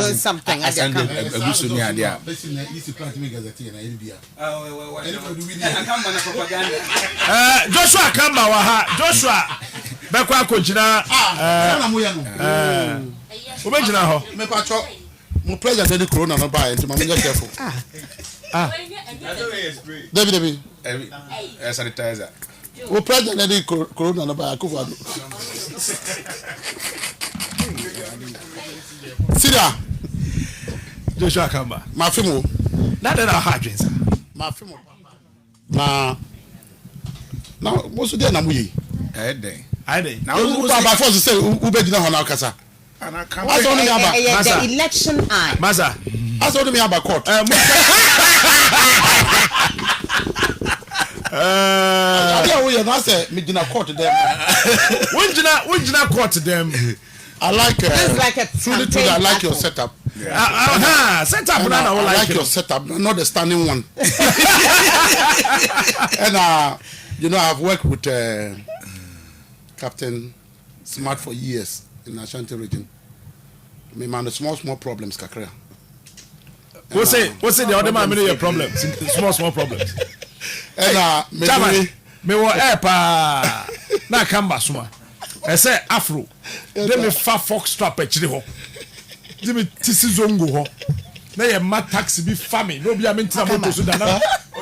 doing something at Akamba. Joshua Akamba waha. Joshua. Bekwa kojina. Ubejina ho. Me pacho. Mo president the corona no buy nti ma me careful. David. Sanitizer. Mo president the corona no buy akufo. Sida. Joshua Akamba. Ma fimo. Na dey na ha dwensa. Ma fimo. Na mo so dey na mo yi. I dey. Now who by force say who be gina ho na kasa. What's on me about the election eye. Maza. What's on me about court? I we na say me gina court them. When gina court them. I like like a truly I like your setup. Setup and I like your setup, not the standing one. And you know, I've worked with Captain Smart for years in the Ashanti region. Me man, the small problems, kakra. What's it the other man your problems? Small problems. And me wa epa na Akamba suma. I say Afro. Let me fa fox strap echiri ho. Let me tisi zongo ho. Na ye ma taxi bi fami. No bi amintina moto so dana.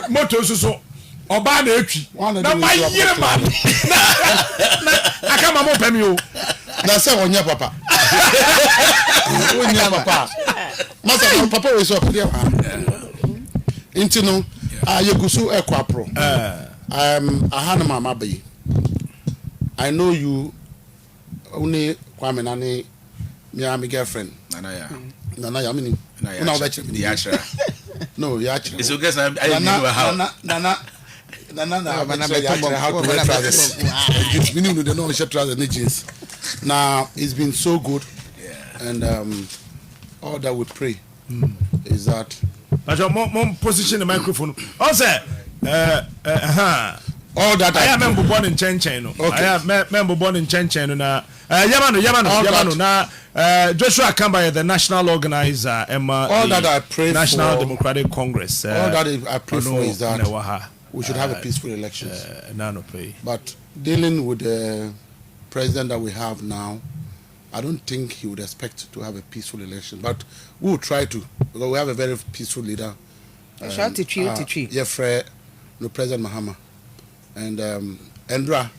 Moto so oba na etwi. Na ma yire man. Na Akamba mo pemi o. Na say onya papa. Onya papa. Masa papa we so there. Intino yegusu ekwapro. Ahana mama bayi. I know you only Kwame Nani, my girlfriend. Nana, I mean, no, no, you actually. It's okay, I don't know how. Nana, how to wear trousers. We need to know the trousers and jeans. Now, it's been so good, and all that we pray is that. But your mom position the microphone. Also, all that I am member born in Chenchen. I am member born in Chenchen. Yamano. Now, Joshua Akamba, the national organizer, all that I pray National for, Democratic Congress. All that I pray for is that we should have a peaceful elections. But dealing with the president that we have now, I don't think he would expect to have a peaceful election. But we will try to, because we have a very peaceful leader. Yefre, no President Mahama. And Endra,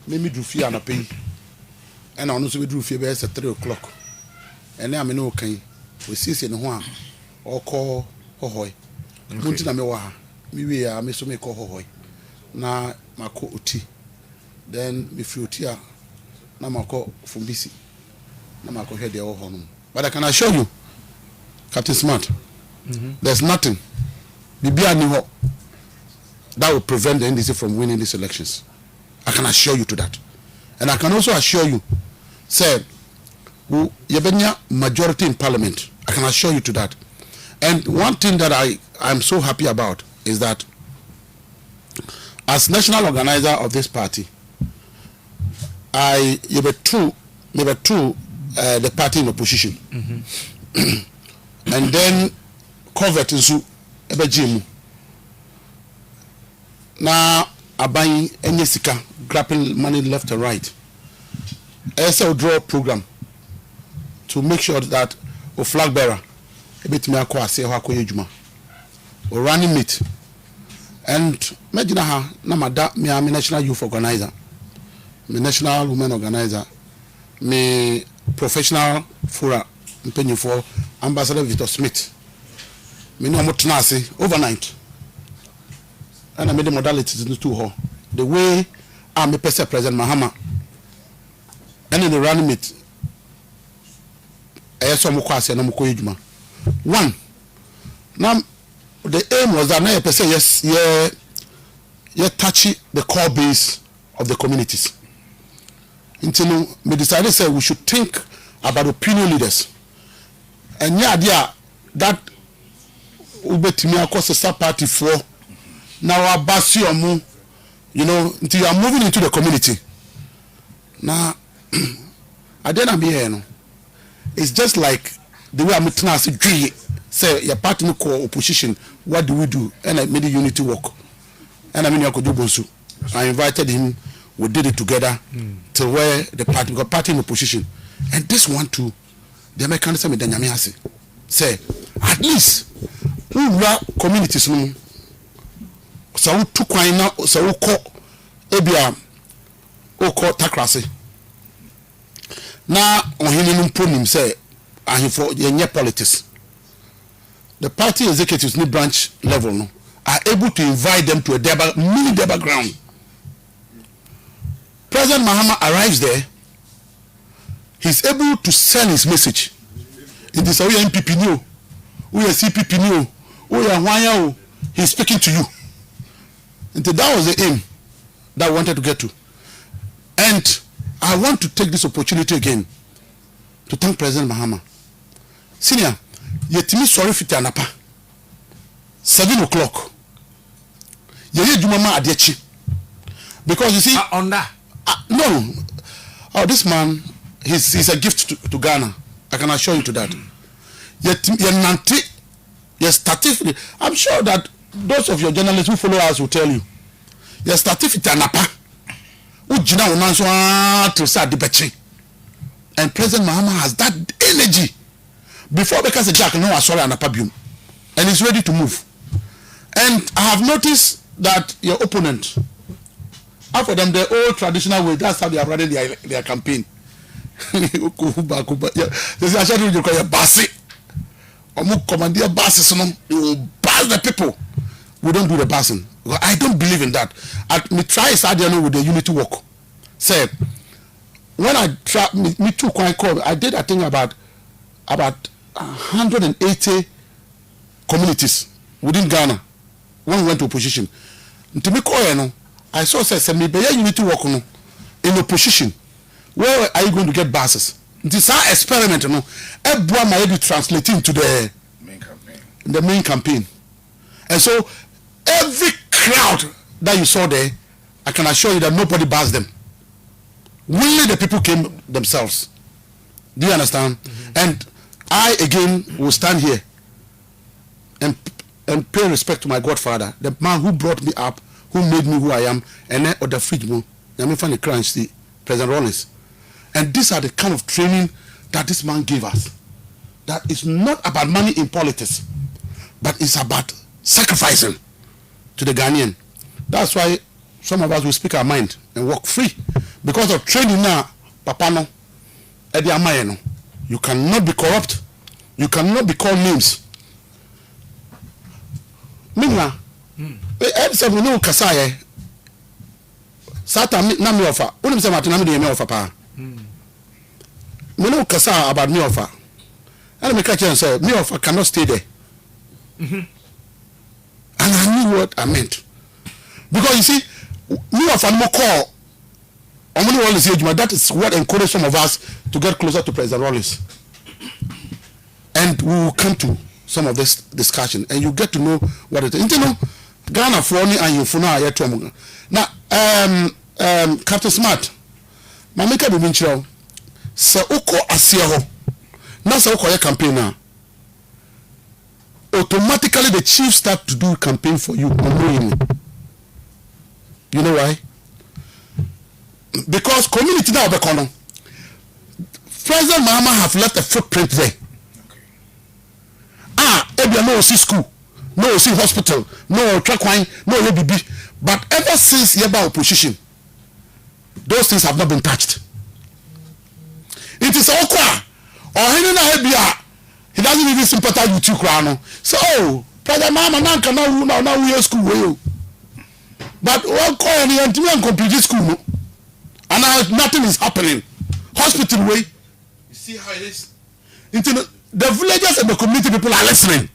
maybe do fear and a pay. And honestly, we do fear at 3 o'clock. And then I'm in okay. We see in one or call Hohoy. Muntina Mewa, maybe I may so make Hohoy. Now, my co uti. Then, if you tear, now my call from BC. Now my call here, they all home. But I can assure you, Captain Smart, there's nothing. Bibia Niho. That will prevent the NDC from winning these elections. I can assure you to that. And I can also assure you, say, Yabenya majority in parliament. I can assure you to that. And one thing that I'm so happy about is that as national organizer of this party, you were true the party in opposition. And then covered into Ebejimu. Now, buying any sika, grabbing money left and right. SL draw program to make sure that a flag bearer, a bit me akwa say how juma, or running meet. And imagine how Namada, me am a national youth organizer, me national women organizer, me professional fura, penny for Ambassador Victor Smith. Me no mutinasi overnight. And I made the modalities into her. The way I'm a President Mahama and in the running meet, I saw Mukwasi and Mukojuma. One, now the aim was that I say yes, yeah, touchy the core base of the communities. Until we decided to say we should think about opinion leaders. And yeah, that Ubetimi across the sub party for. Now Abasio, you know, until you are moving into the community. Now, I didn't be here. It's just like the way I'm trying to say your party no call opposition, what do we do? And I made the unity work. And I mean I could do bonsu. I invited him, we did it together till where the party got party in opposition. And this one too, the mechanism in the say at least we communities no so to kwina so ko ebia o ko takrase na ohini no ponim say ahifo yenye politics. The party executives ni branch level no are able to invite them to a mini deba ground. President Mahama arrives there, he's able to sell his message. In this way, MPP new, we are CPP new, we are Wanya, he's speaking to you. And that was the aim that I wanted to get to. And I want to take this opportunity again to thank President Mahama. Senior, yetimi sorry fiti anapa 7 o'clock. Yeye jumama adiechi. Because you see, on that. No. Oh, this man, he's a gift to Ghana. I can assure you to that. I'm sure that those of your journalists who follow us will tell you. And President Mahama has that energy. Before because Jack no sorry and he's ready to move. And I have noticed that your opponent, after them the old traditional way, that's how they are running their campaign. They say I should do your basi. Commandeer basses, so they will bass the people. We don't do the bassing. I don't believe in that. Me try Sadiano with the unity work. Say when I try me too quite call, I did a thing about 180 communities within Ghana when we went to opposition. To me call I saw say me be unity work in opposition. Where are you going to get buses? This our experiment, everyone might be translating to the main campaign. And so every crowd that you saw there, I can assure you that nobody buzzed them. Only the people came themselves. Do you understand? And I again will stand here and pay respect to my godfather, the man who brought me up, who made me who I am, and then other fridge mo, President Rollins. And these are the kind of training that this man gave us. That it's not about money in politics, but it's about sacrificing to the Ghanaian. That's why some of us will speak our mind and walk free. Because of training now, Papa no, Edi Amayeno, you cannot be corrupt. You cannot be called names. Mingla, every we know Kasaye, Sata na me offer. Unim say matina me offer pa. Me know Kasa about me offer. And me catch and say me offer cannot stay there. And I knew what I meant. Because you see, me offer no call. Only one is that is what encouraged some of us to get closer to President Rollins. And we will come to some of this discussion and you get to know what it is. You know, Ghana for only and you for now yet to now Captain Smart, my maker be mention so uko asia ho na so uko your campaigner automatically the chief start to do campaign for you unknowingly. You know why? Because community now be kono President Mahama have left a footprint there. Ebia no see school, no see hospital, no track wine, no ABB. But ever since Yeba opposition, those things have not been touched. It is okwa. Or he doesn't even sympathize with you, Krano. So, President Mahama now we are school. But one call and complete school. And now nothing is happening. Hospital way. You see how it is? The villagers and the community people are listening.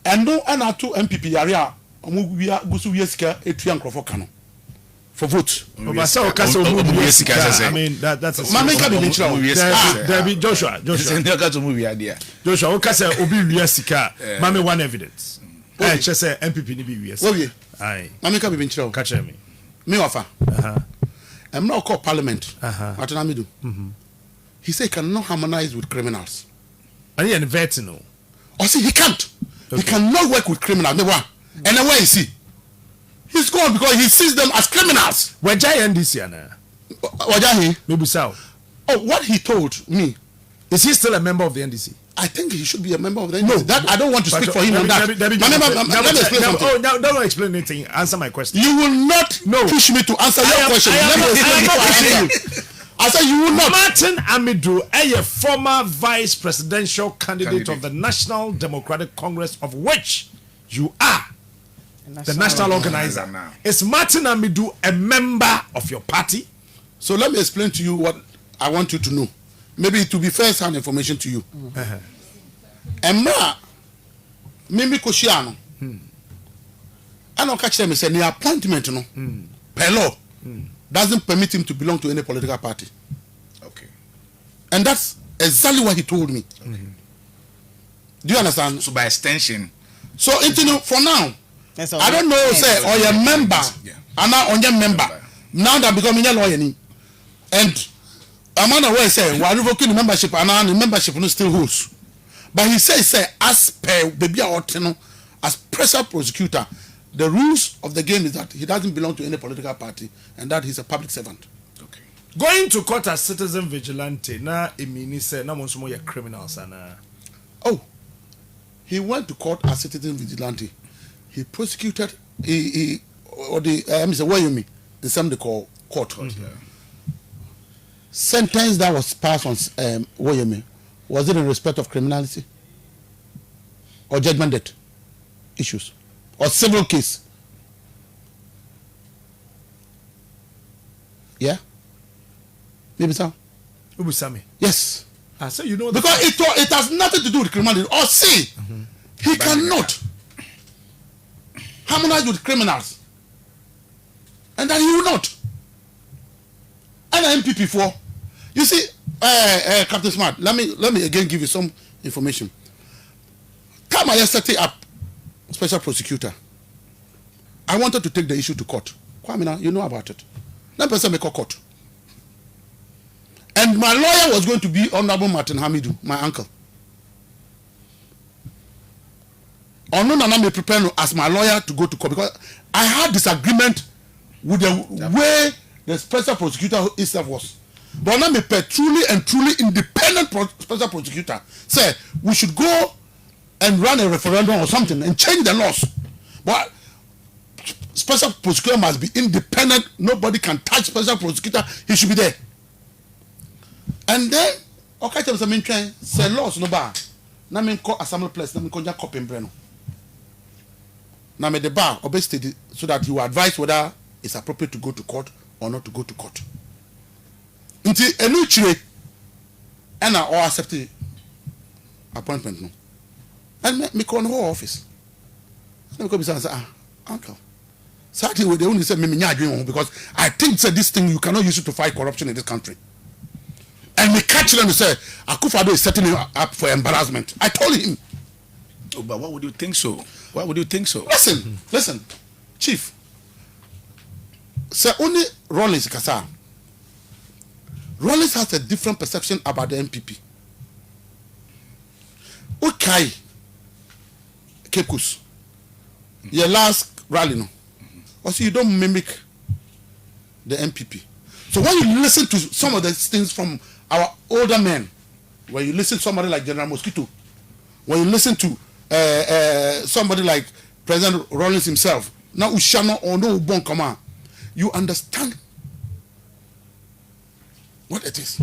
And no and two MPP area we are go to Yeska Etrian Crofokano for vote. I mean that's Joshua. Joshua, what say obi wiesika? Mame one evidence. Eh, che say MPP ni bi wies. Aye. Mame ka bi nchira. Catch me. Me offer. I'm not called parliament. What na me do? He said he cannot harmonize with criminals. And you're vetting no. Or see, he can't. Okay. He cannot work with criminals. Never. And then where is he? He's gone because he sees them as criminals. Where Jai NDC ana? Wajahi? Maybe so. Oh, what he told me. Is he still a member of the NDC? I think he should be a member of the NDC. No, that I don't want to speak for him on that. Let me explain something. Oh, now don't explain anything. Answer my question. You will not push me to answer your question. I said you will not. Martin Amidu, a former vice presidential candidate of the National Democratic Congress, of which you are the national organizer. Is Martin Amidu a member of your party? So let me explain to you what I want you to know. Maybe it will be first-hand information to you. Emra, Mimi Koshiano, and I'll catch them and say the appointment, no, per law, doesn't permit him to belong to any political party. Okay. And that's exactly what he told me. Do you understand? So by extension. So, for now, I don't know, say, or your member, and now on your member, now that becoming a lawyer, and I'm not aware, say, while revoking the membership, and now the membership still holds. But he says, say, as per baby Otino, as special prosecutor, the rules of the game is that he doesn't belong to any political party and that he's a public servant. Okay. Going to court as citizen vigilante, na imini say na monsumo ya criminals ana. Oh, he went to court as citizen vigilante. He prosecuted the Wyoming, the same they call court. Sentence that was passed on Wyoming, was it in respect of criminality or judgment debt issues or civil case? Yeah, maybe so. Ubusami. Yes. So you know because it has nothing to do with criminality. Or see, he cannot harmonize with criminals, and that he will not. And MPP for. You see, Captain Smart, let me again give you some information. Time I set up special prosecutor, I wanted to take the issue to court. Kwamina, you know about it. That person make a court. And my lawyer was going to be Honorable Martin Hamidu, my uncle. Onunana may prepare as my lawyer to go to court because I had disagreement with the way the special prosecutor itself was. But now me truly independent special prosecutor say we should go and run a referendum or something and change the laws. But special prosecutor must be independent. Nobody can touch special prosecutor. He should be there. And then okay, tell me say laws no bar. Na me call assembly place. Na me call copy breno. Na me the bar obey so that you advise whether it's appropriate to go to court or not to go to court. Until a new chile and I all accept the appointment no. And me call the whole office. And me come and say, uncle. Sadly, they only say me because I think say this thing you cannot use it to fight corruption in this country. And me catch them and say, Akufo-Addo is setting him up for embarrassment. I told him. Oh, but why would you think so? Why would you think so? Listen, Chief. Say only Rollins Kasa. Rollins has a different perception about the MPP. Okay. Cape Coast. Your last rally, no. Also, you don't mimic the MPP. So when you listen to some of the things from our older men, when you listen to somebody like General Mosquito, when you listen to somebody like President Rollins himself, now Ushano or no Bon Kama, you understand what it is.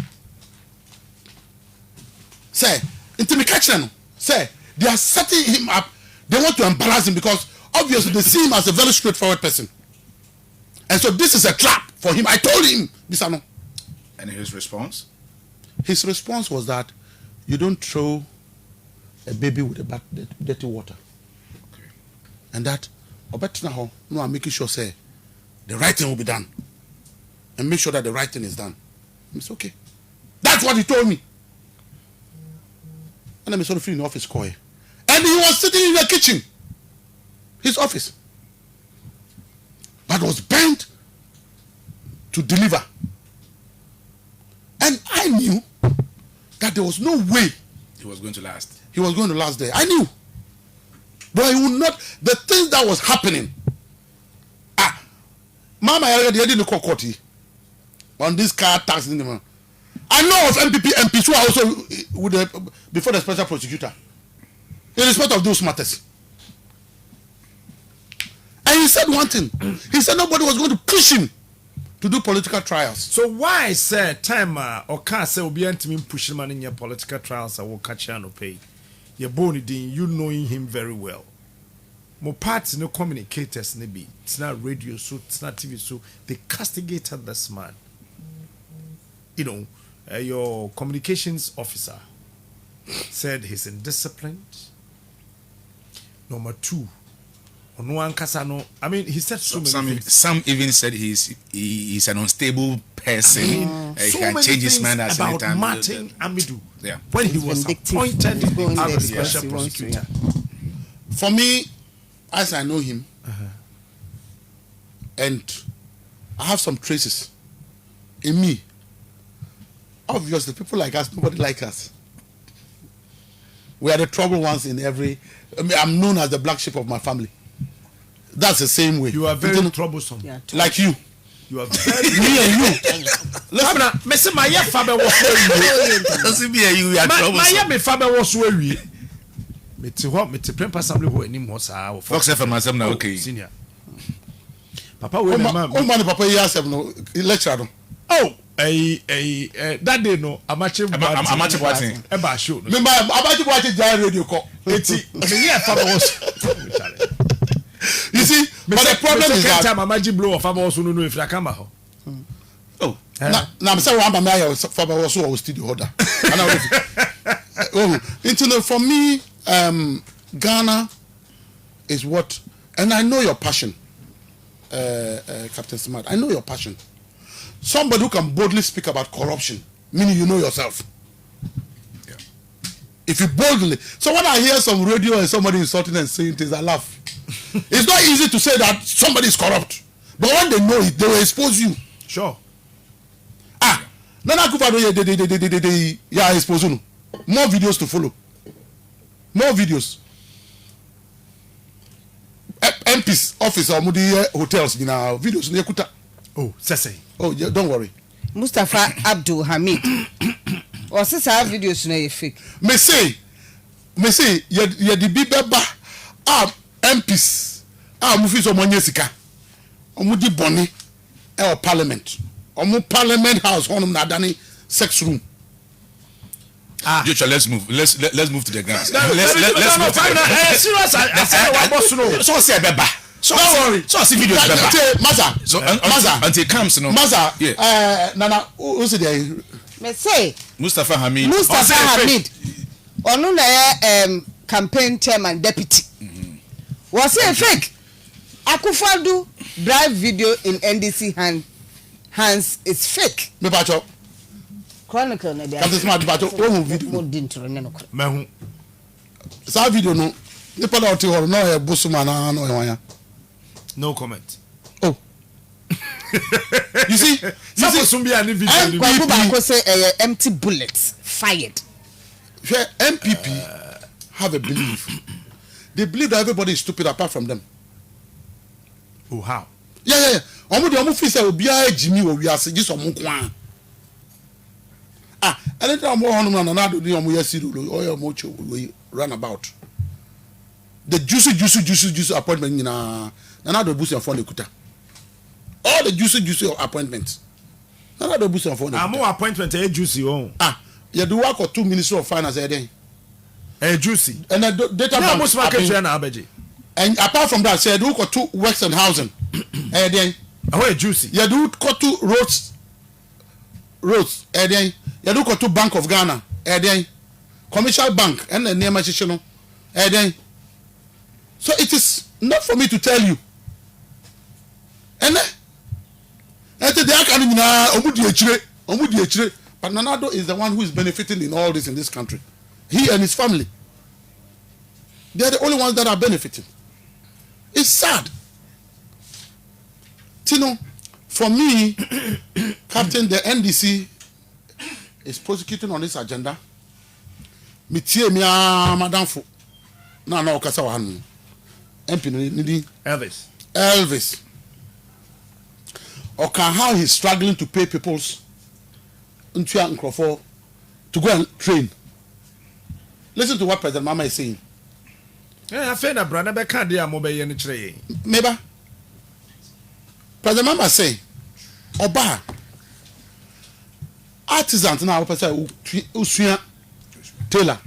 Say, intimidation. Say, they are setting him up. They want to embarrass him because obviously they see him as a very straightforward person. And so this is a trap for him. I told him, Bisano. And his response? His response was that you don't throw a baby with a dirty water. Okay. And that, no, I'm making sure, say, the right thing will be done. And make sure that the right thing is done. It's okay. That's what he told me. And I'm sort of in the office call. And he was sitting in the kitchen. His office. But was bent to deliver. And I knew that there was no way He was going to last. He was going to last there. I knew. But he would not. The things that was happening. Mama, I didn't call court on this car tax. I know of MPs who are also with before the special prosecutor in respect of those matters. And he said one thing. He said nobody was going to push him to do political trials. So why say time or can't say obi antimi push him in your political trials I will catch you no pay. Your bony din, you knowing him very well. More parts no communicators maybe. It's not radio so it's not TV so they castigated this man. You know, your communications officer said he's indisciplined. Number 2. No one casano. I mean, he said so many things. Some even said he's an unstable person. He can change his mind at any time. Martin Amidu, yeah, when he was appointed as the special prosecutor. For me, as I know him, and I have some traces in me. Obviously, people like us, nobody like us. We are the trouble ones in every. I'm known as the black sheep of my family. That's the same way. You are very troublesome. Yeah, like you. You are very Me and you. Listen, me say my year faber was so Doesn't mean you are my troublesome. year me faber was so we. Me te ho me te prempa assembly ho anim ho sa. Fox FM asem na okay. Senior. Papa we na ma. Oh man, Papa here asem no lecture no. Oh, that day no amache Boateng. E ba show no. Remember Abachi Boateng Jai radio call. Eti me year faber was. You see, but the problem is that time Amaji blow of Faber also no if Akamba ho. Oh, now I'm saying one by Faber also was still the order. Oh, for me, Ghana is what, and I know your passion, Captain Smart. I know your passion. Somebody who can boldly speak about corruption, meaning you know yourself. Yeah. If you boldly, so when I hear some radio and somebody insulting and saying things, I laugh. It's not easy to say that somebody is corrupt, but when they know it, they will expose you. Sure. Nana Akufo-Addo they expose you. More videos to follow. More videos. MP's office or Mudi hotels in our videos in Yakuta. Oh, Sese. Oh, yeah, don't worry. Mustafa Abdul Hamid. Or since I have videos na fake. Me say, ye the bibeba MPs mufis omonye sika. Omudi boni e parliament. Omu parliament house honum na dani sex room. Joshua, let's move. Let's move to the ground. Let's move. Serious. I said I was no. So say beba. So don't worry. So see video beba. Maza. So until it comes no. Maza. Yeah. Nana who say there? Me say Mustafa Hamid. Mustafa Hamid. Onu na campaign chairman deputy. Was it fake? Akufo-Addo drive video in NDC hands is fake. Me pacho. Chronicle na dia. Captain Smart pacho. Oh video. Mo dintro ne no. Mehu. Sa video no. The part of the hall no e busuma na no e wanya. No comment. Oh. You see? Some be any video. Kwaku ba say empty bullets fired. MPP have a belief. They believe that everybody is stupid apart from them. Oh, how? Yeah. Omu fi say obi a Jimmy wo wiase ji so mo kwa. Anytime omo honu na do ni omo yasiru lo oyo mo cho run about. The juicy appointment na do busi for the kuta. All the juicy appointments. Na do busi for the. Amo appointment juicy on. You do work for 2 Ministry of Finance then. Juicy. And the data bank most market na abeji. And apart from that, say do got 2 works and housing. Then juicy. You do got 2 roads. Then you do got 2 Bank of Ghana. Then commercial bank and the name no. Then so it is not for me to tell you. And the academy na omudi echire. But Nanado is the one who is benefiting in all this in this country. He and his family. They are the only ones that are benefiting. It's sad. Tino, for me, Captain, the NDC is prosecuting on this agenda. metie me madam fo na okasa wa hanu MP ni di Elvis okay how he's struggling to pay people's into Nkrofo to go and train. Listen to what President Mama is saying. I feel na brother be kan dey amobe ni kire. Meba President Mama say oba artisans na wo pese usua tailor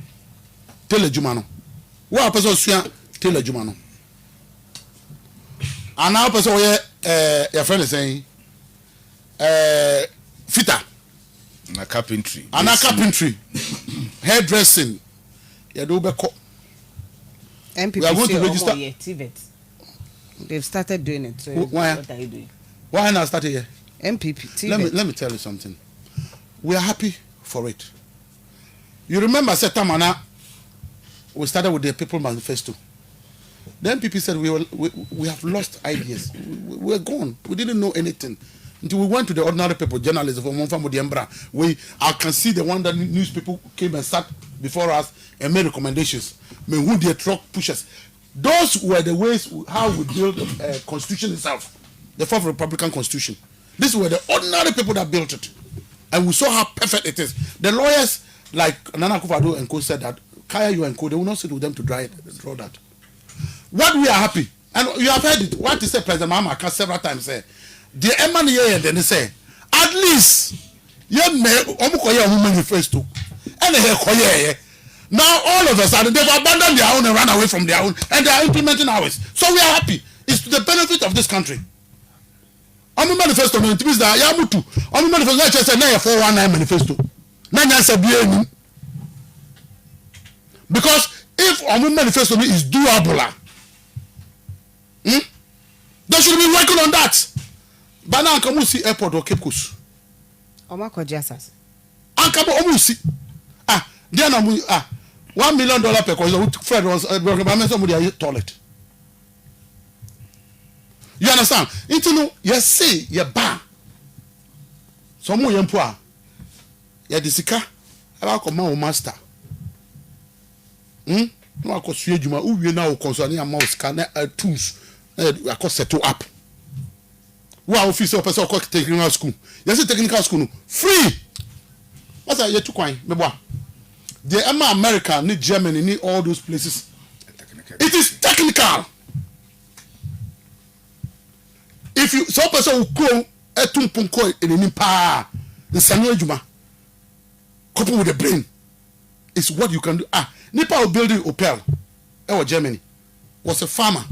juma no wo pese usua tailor juma no ana wo pese wo ye your friend is saying fitter na carpentry hairdressing ya do be ko MPP we are going to register TVET. They've started doing it. So why what are you doing? Why not started here? MPP TVET. Let me tell you something. We are happy for it. You remember Setamana, we started with the People Manifesto. The MPP said we have lost ideas. We're gone. We didn't know anything until we went to the ordinary people, journalists from Monfamo Diembra. I can see the one that news people came and sat before us and made recommendations. Men who their truck pushers. Those were the ways how we built the constitution itself, the fourth Republican Constitution. These were the ordinary people that built it. And we saw how perfect it is. The lawyers like Nana Akufo-Addo and Co said that Kaya you and Co, they will not sit with them to draw that. What we are happy, and you have heard it, what he said President Mahama several times say, the MNA and then they say, at least manifesto and now all of a sudden they've abandoned their own and run away from their own and they are implementing ours. So we are happy. It's to the benefit of this country. I'm manifesto no means that yamutu. I'm manifesto na chese na 419 manifesto. Na nyansa bia ni. Because if I'm manifesto is doable, they should be working on that. But now come see airport or Cape Coast. Omako Jasas. Ankabo omusi. There na $1 million per course. Fred was somebody toilet. You understand? Into no, you say you ba. Some more yempua. Ya disika. Aba ko ma o master. No akosua adwuma. Uwie na o concern am mouse can tools. Akos settle up. Wa office person o technical school. You say technical school no free. What's that you to kwan me boa. The America, need Germany, need all those places. It is technical. If you some person who go etumpunko in the pa the Samuel Juma coupled with the brain is what you can do. Nipa building Opel or Germany was a farmer.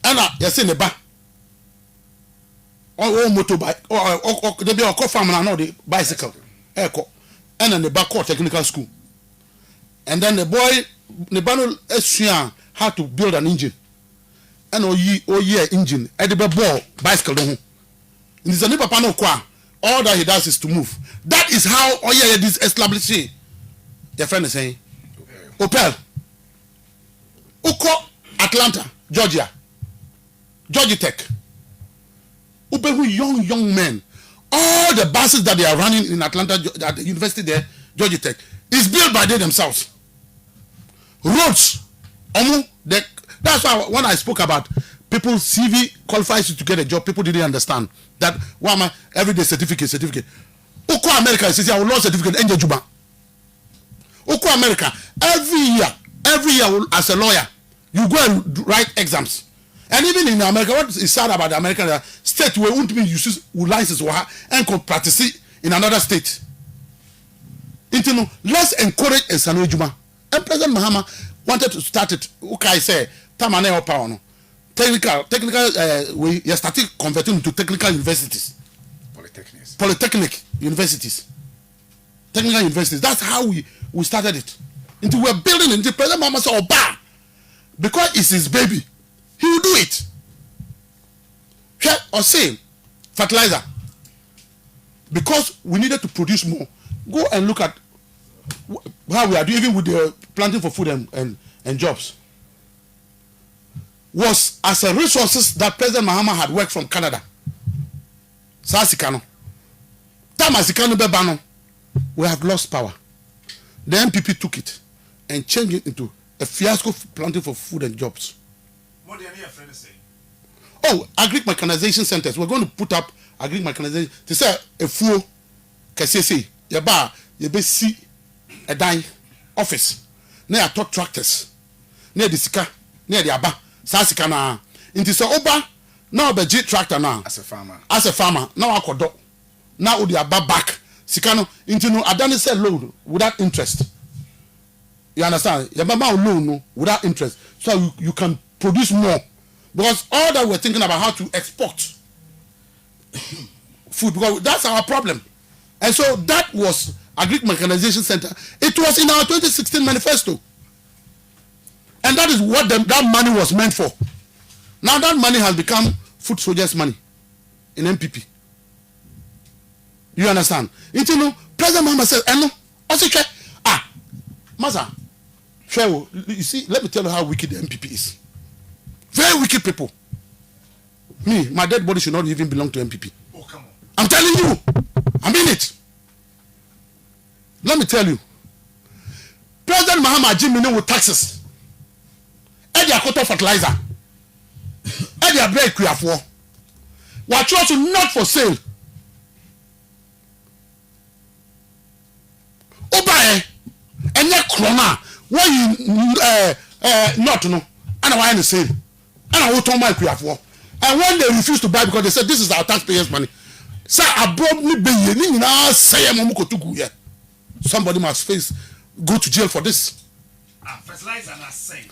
Anna, you see the back or motorbike or they be a farmer and not the bicycle. Echo. And then the back technical school. And then the boy, the bano SCN how to build an engine. And engine, edible ball, bicycle. In this nipa pano kwa, all that he does is to move. That is how this established. Your friend is saying, Opel, Uko, Atlanta, Georgia Tech. Ubehu young men. All the buses that they are running in Atlanta at the university there, Georgia Tech, is built by they themselves. Roads, that's why when I spoke about people CV qualifies you to get a job, people didn't understand that everyday certificate. Uko America says I will law certificate and Juba. Uko America every year as a lawyer you go and write exams. And even in America, what is sad about the American state where won't be uses license and can practice in another state. Let's encourage a Sanu Juma. And President Mahama wanted to start it. Okay, say Tamane or Power. Technical we started converting to technical universities. Polytechnic universities. Technical universities. That's how we started it. Until we're building it. Until President Mahama said, Oba, because it's his baby. He will do it. Or say fertilizer. Because we needed to produce more. Go and look at how we are doing, even with the planting for food and jobs. Was as a resources that President Mahama had worked from Canada. Sasikano. Tamasikano Bebano. We have lost power. The NPP took it and changed it into a fiasco planting for food and jobs. What do you need a friend to say? Oh, agric mechanization centers. We're going to put up agric mechanization. To say a fool, KCC, your bar, your base a dime office. Near top tractors. Near the Sika, near the Aba, Sassika na. Into so Oba, now the G tractor now. As a farmer. Now I could do. Now the Aba back. Sikano into no Adani said loan without interest. You understand? Your mama loan without interest. So you can produce more. Because all that we're thinking about how to export food, because that's our problem. And so that was Agric Mechanization Center. It was in our 2016 manifesto. And that is what that money was meant for. Now that money has become food soldiers' money in MPP. You understand? You know, President Mahama said, "I know." I said, Maza, you see, let me tell you how wicked the MPP is. Very wicked people. Me, my dead body should not even belong to MPP. Oh, come on. I'm telling you. I mean it. Let me tell you. President Mahama Jimmy with taxes. And their quota fertilizer. And their bread for. What church not for sale. Oba and yet krona. Why you not to know? And I want to sale. And I will turn my for. And when they refused to buy because they said this is our taxpayers' money. Sir, abroad me be now say somebody must go to jail for this. Fertilizer and say.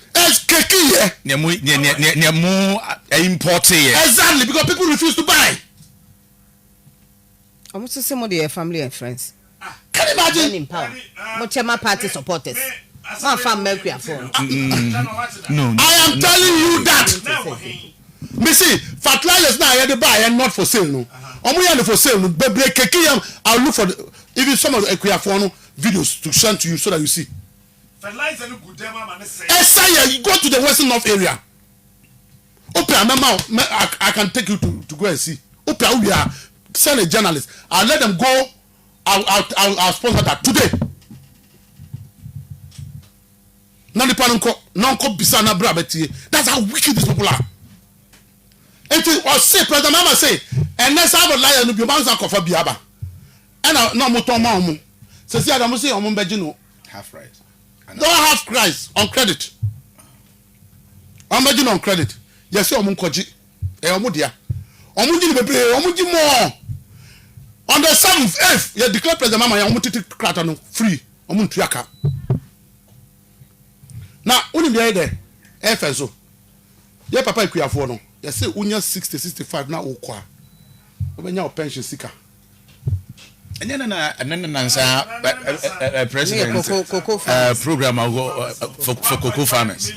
Exactly, because people refuse to buy. I'm also some of their family and friends. Can you imagine? In power. Muchema party supporters. My family No. I am telling you that. Me see, fertilizers now I buy and not for sale no. For sale no. I'll look for even some of the Equiafono videos to send to you so that you see. Fertilizer look good, man. Say. You go to the Western North area. I can take you to go and see. We are send a journalist. I'll let them go. I'll sponsor that today. That's how wicked these people are. It was say President Mama say, and let's have a liar no be bounce for biaba. And no motor mom. So see Adam say on Begino. Half right. Don't have Christ on credit. I'm on credit. Yes, on Koji. Omudia. Omudi bebre, omudi more. On the 7th, 8th, you declare President Mama ya omutiti krata free. Omuntuaka. Now, only the other FSO. Your papa Equiafor no. You say unya 60, 65 now okwa. When your pension seeker. And then president program for cocoa farmers.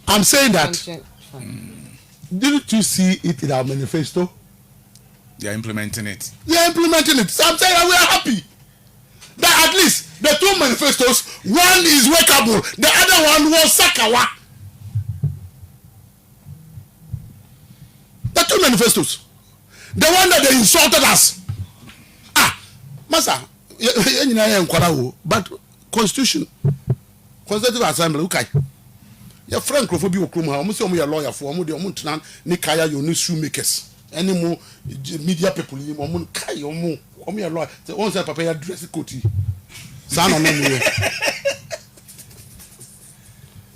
I'm saying that. Didn't you see it in our manifesto? They are implementing it. So I'm saying that we are happy. That at least the two manifestos, one is workable, the other one was Sakawa. The two manifestos. The one that they insulted us. Masa, but Constitution, Constitutive Assembly, okay. Your friend Crawford Okuma, almost your lawyer for Mudiamuntan, Nikaya, your new shoemakers. Any more media people, you won't carry your more. Come here, lawyer. The ones that prepare dress coat. Son of me.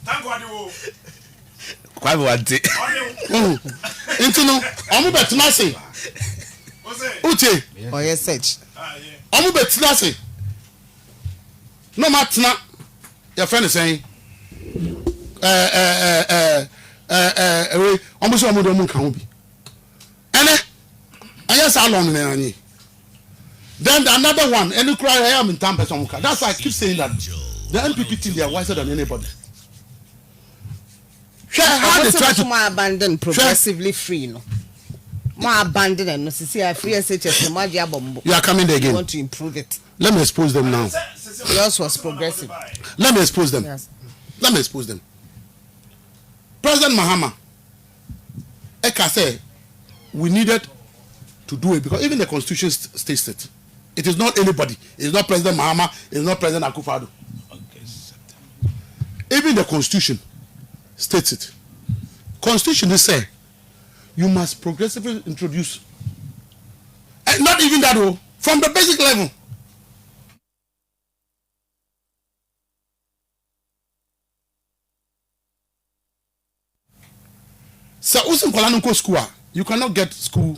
Thank God you. Quite what it. Into no, I'm about to say. Ute. Oh, yes, such. I'm about to say. No matter, your friend is saying, almost a modern can be. And I guess how long then another one, and you cry, I am in Tampa. That's why I keep saying that the NPP team, they are wiser than anybody. How they try to abandon progressively free, no? More abandon and no see I free SHS Magia Bombo. You are coming there again. Want to improve it. Let me expose them now. Yours was progressive. Let me expose them. Yes. Let me expose them. President Mahama, Eka said, we needed to do it because even the Constitution states it. It is not anybody. It is not President Mahama. It is not President Akufo-Addo. Even the constitution states it. Constitution is say you must progressively introduce, and not even that from the basic level. So usim kwala school, you cannot get school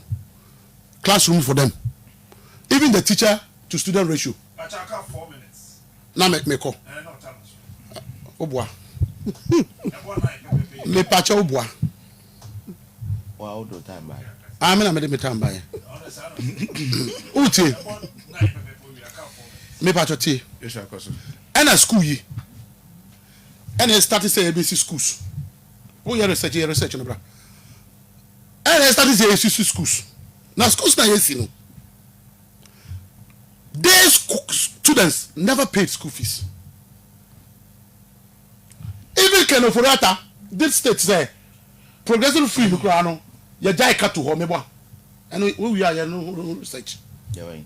classroom for them. Even the teacher to student ratio. 4 minutes. Now me call. Obwa. Me pacha obwa. Wow, do time by. I'm me time by. Uti. Me pacha ti. And a school ye. And they started say ABC schools. Oh, you research on the bra. And they started say ABC schools. Now schools na yes no. These students never paid school fees. Even Kenoforata did state say progressive free no ya jai ka to ho mebo. And we are no research. Yeah, right.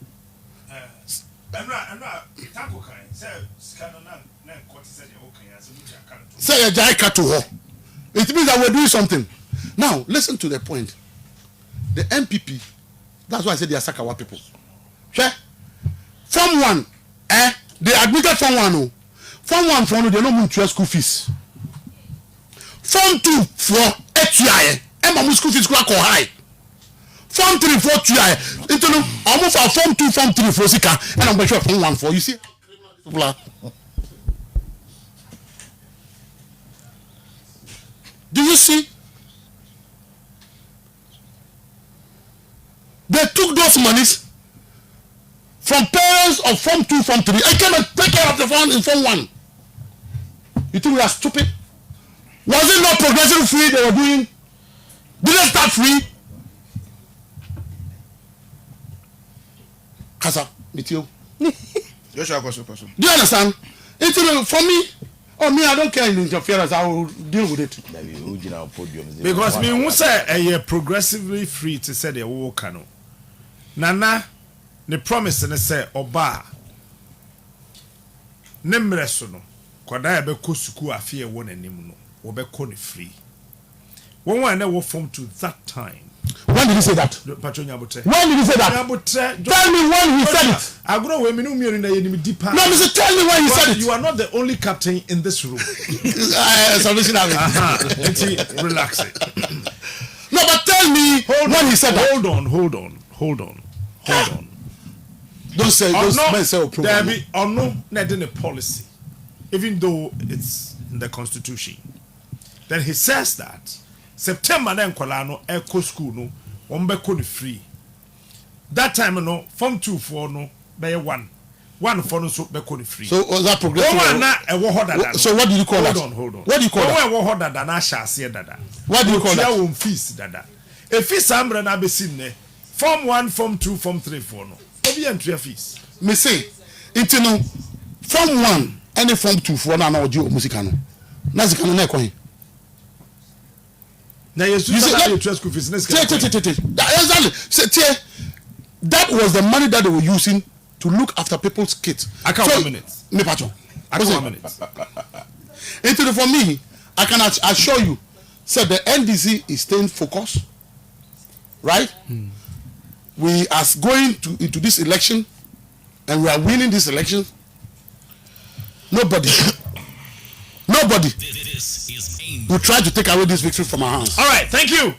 Tanko kai say scan na court said okay as we can. Say ya jai ka to ho. It means that we're doing something. Now, listen to the point. The MPP, that's why I said they are Sakawa people. Sure? Form 1, they admitted Form 1. Form 1, Form 2, they don't move school fees. Form 2, for HUI, and school fees quite high. Form 3, 4, HUI, into almost our Form 2, Form 3, 4, Sika, and I'm going to Form 1, 4. You see? Do you see? They took those monies from parents of Form 2, Form 3. I cannot take care of the form in Form 1. You think we are stupid? Was it not progressive free they were doing? Didn't start free? Kasa, meet you. Do you understand? For me, I don't care in interference. I will deal with it. Because me who say a progressively free to say the work no. Nana, the promise and say oba. Nemreso no. Kwada be ko suku afie won anim no. Wo be ko ne free. One na wo form to that time. When did he say that? When did he say that? Tell me when he said it. No, Mr. Tell me when he said it. You are not the only captain in this room. Relax it. No, but tell me when he said that. Hold on. Don't say men say there be or no not in a policy, even though it's in the constitution. Then he says that September then Kolano Eco School no be free. That time no Form 2 for no be 1 for no so be free. So was that progressive? So what do you call that? Hold on. What do you call that? What dada na shase dada. What do you call that? That fees dada. A fees ambre na be sin ne. Form 1, Form 2, Form 3 for no. Obi entry fees. Me say it no Form 1 and Form 2 for na odio musika no. Na zika no na ekwan. Now you see that school fees. That was the money that they were using to look after people's kids. I can't 1 minute. Me patcho. I can't 1 minute. For me, I can assure you, so the NDC is staying focused, right? We are going into this election, and we are winning this election. Nobody will try to take away this victory from our hands. All right, thank you.